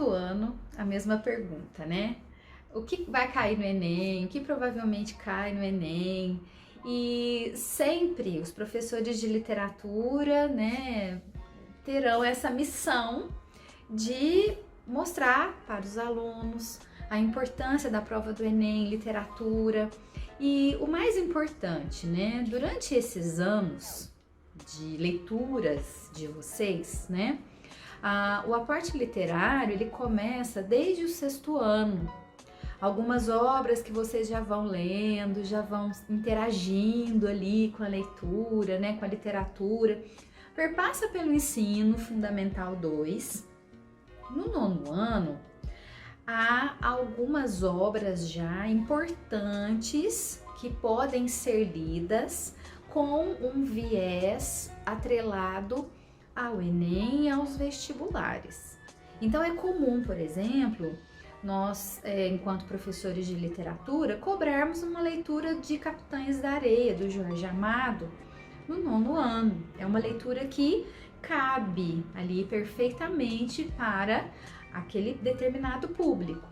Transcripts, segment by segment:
todo ano a mesma pergunta, né? O que vai cair no Enem? O que provavelmente cai no Enem? E sempre os professores de literatura, né, terão essa missão de mostrar para os alunos a importância da prova do Enem, literatura. E o mais importante, né, durante esses anos de leituras de vocês, né, o aporte literário ele começa desde o sexto ano. Algumas obras que vocês já vão lendo, já vão interagindo ali com a leitura, né, com a literatura. Perpassa pelo ensino fundamental 2. No nono ano, há algumas obras já importantes que podem ser lidas com um viés atrelado ao Enem e aos vestibulares. Então é comum, por exemplo, nós, enquanto professores de literatura, cobrarmos uma leitura de Capitães da Areia, do Jorge Amado, no nono ano. É uma leitura que cabe ali perfeitamente para aquele determinado público.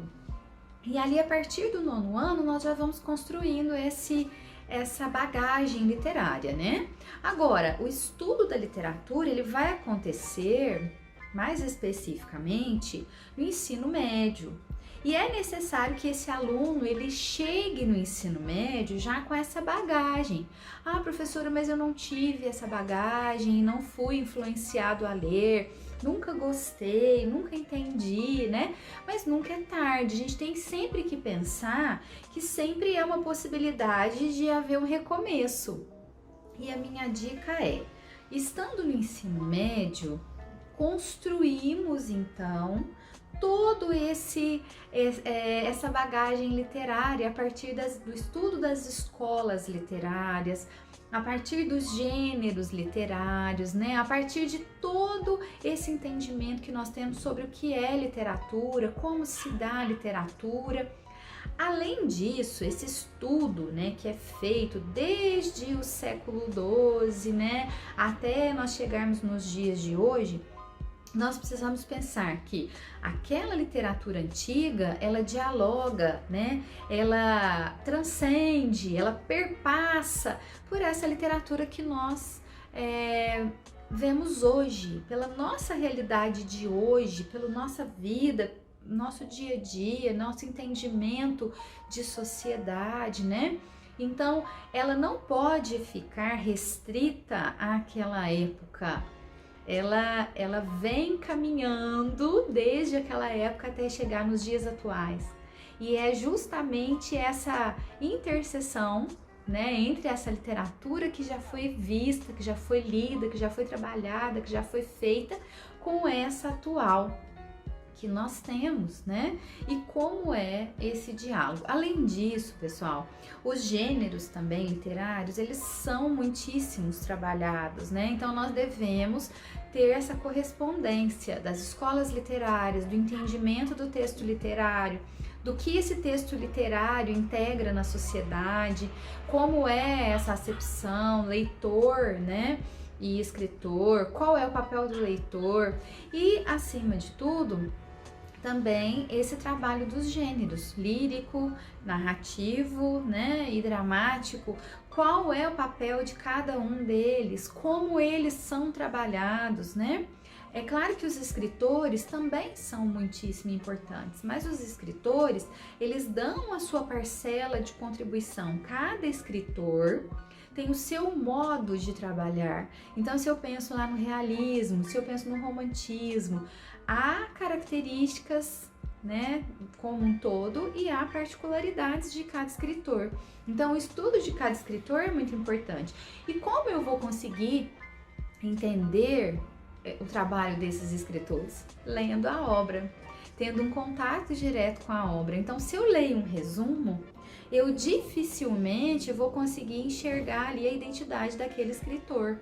E ali, a partir do nono ano, nós já vamos construindo essa bagagem literária, né? Agora, o estudo da literatura, ele vai acontecer mais especificamente no ensino médio. E é necessário que esse aluno ele chegue no ensino médio já com essa bagagem. Ah, professora, mas eu não tive essa bagagem, não fui influenciado a ler, nunca gostei, nunca entendi, né? Mas nunca é tarde. A gente tem sempre que pensar que sempre é uma possibilidade de haver um recomeço. E a minha dica é, estando no ensino médio, construímos então todo essa bagagem literária a partir do estudo das escolas literárias, a partir dos gêneros literários, né? A partir de todo esse entendimento que nós temos sobre o que é literatura, como se dá a literatura. Além disso, esse estudo, né, que é feito desde o século XII, né, até nós chegarmos nos dias de hoje, nós precisamos pensar que aquela literatura antiga, ela dialoga, né? Ela transcende, ela perpassa por essa literatura que nós vemos hoje, pela nossa realidade de hoje, pela nossa vida, nosso dia a dia, nosso entendimento de sociedade, né? Então, ela não pode ficar restrita àquela época. Ela vem caminhando desde aquela época até chegar nos dias atuais. E é justamente essa interseção, né, entre essa literatura que já foi vista, que já foi lida, que já foi trabalhada, que já foi feita, com essa atual que nós temos, né? E como é esse diálogo. Além disso, pessoal, os gêneros também literários, eles são muitíssimos trabalhados, né? Então nós devemos ter essa correspondência das escolas literárias, do entendimento do texto literário, do que esse texto literário integra na sociedade, como é essa acepção, leitor, né? E escritor, qual é o papel do leitor e, acima de tudo, também esse trabalho dos gêneros, lírico, narrativo, né, e dramático, qual é o papel de cada um deles, como eles são trabalhados, né? É claro que os escritores também são muitíssimo importantes, mas os escritores, eles dão a sua parcela de contribuição. Cada escritor tem o seu modo de trabalhar. Então, se eu penso lá no realismo, se eu penso no romantismo, há características, né, como um todo, e há particularidades de cada escritor. Então, o estudo de cada escritor é muito importante. E como eu vou conseguir entender o trabalho desses escritores? Lendo a obra, tendo um contato direto com a obra. Então, se eu leio um resumo, eu dificilmente vou conseguir enxergar ali a identidade daquele escritor.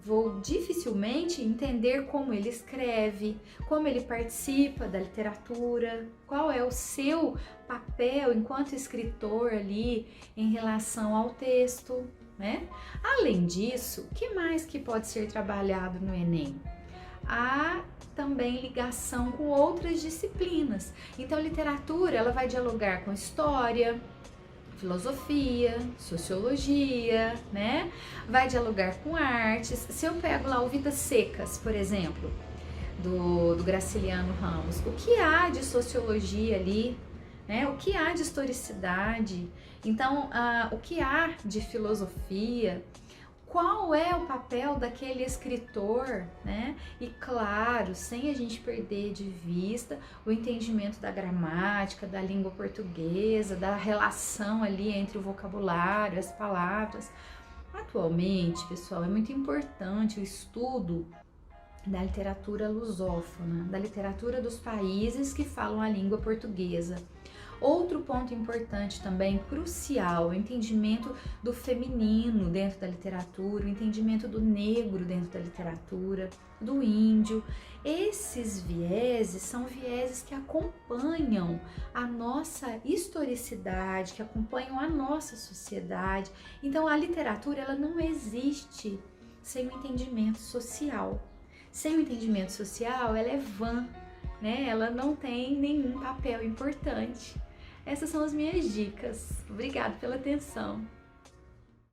Vou dificilmente entender como ele escreve, como ele participa da literatura, qual é o seu papel enquanto escritor ali em relação ao texto, né? Além disso, o que mais que pode ser trabalhado no Enem? há também ligação com outras disciplinas. Então, a literatura, ela vai dialogar com história, filosofia, sociologia, né? Vai dialogar com artes. Se eu pego lá o Vidas Secas, por exemplo, do Graciliano Ramos, o que há de sociologia ali, né? O que há de historicidade? Então, o que há de filosofia? Qual é o papel daquele escritor, né? E claro, sem a gente perder de vista o entendimento da gramática, da língua portuguesa, da relação ali entre o vocabulário, as palavras. Atualmente, pessoal, é muito importante o estudo da literatura lusófona, da literatura dos países que falam a língua portuguesa. Outro ponto importante também, crucial, o entendimento do feminino dentro da literatura, o entendimento do negro dentro da literatura, do índio. Esses vieses são vieses que acompanham a nossa historicidade, que acompanham a nossa sociedade. Então, a literatura, ela não existe sem o entendimento social. Sem o entendimento social, ela é vã, né? Ela não tem nenhum papel importante. Essas são as minhas dicas. Obrigada pela atenção.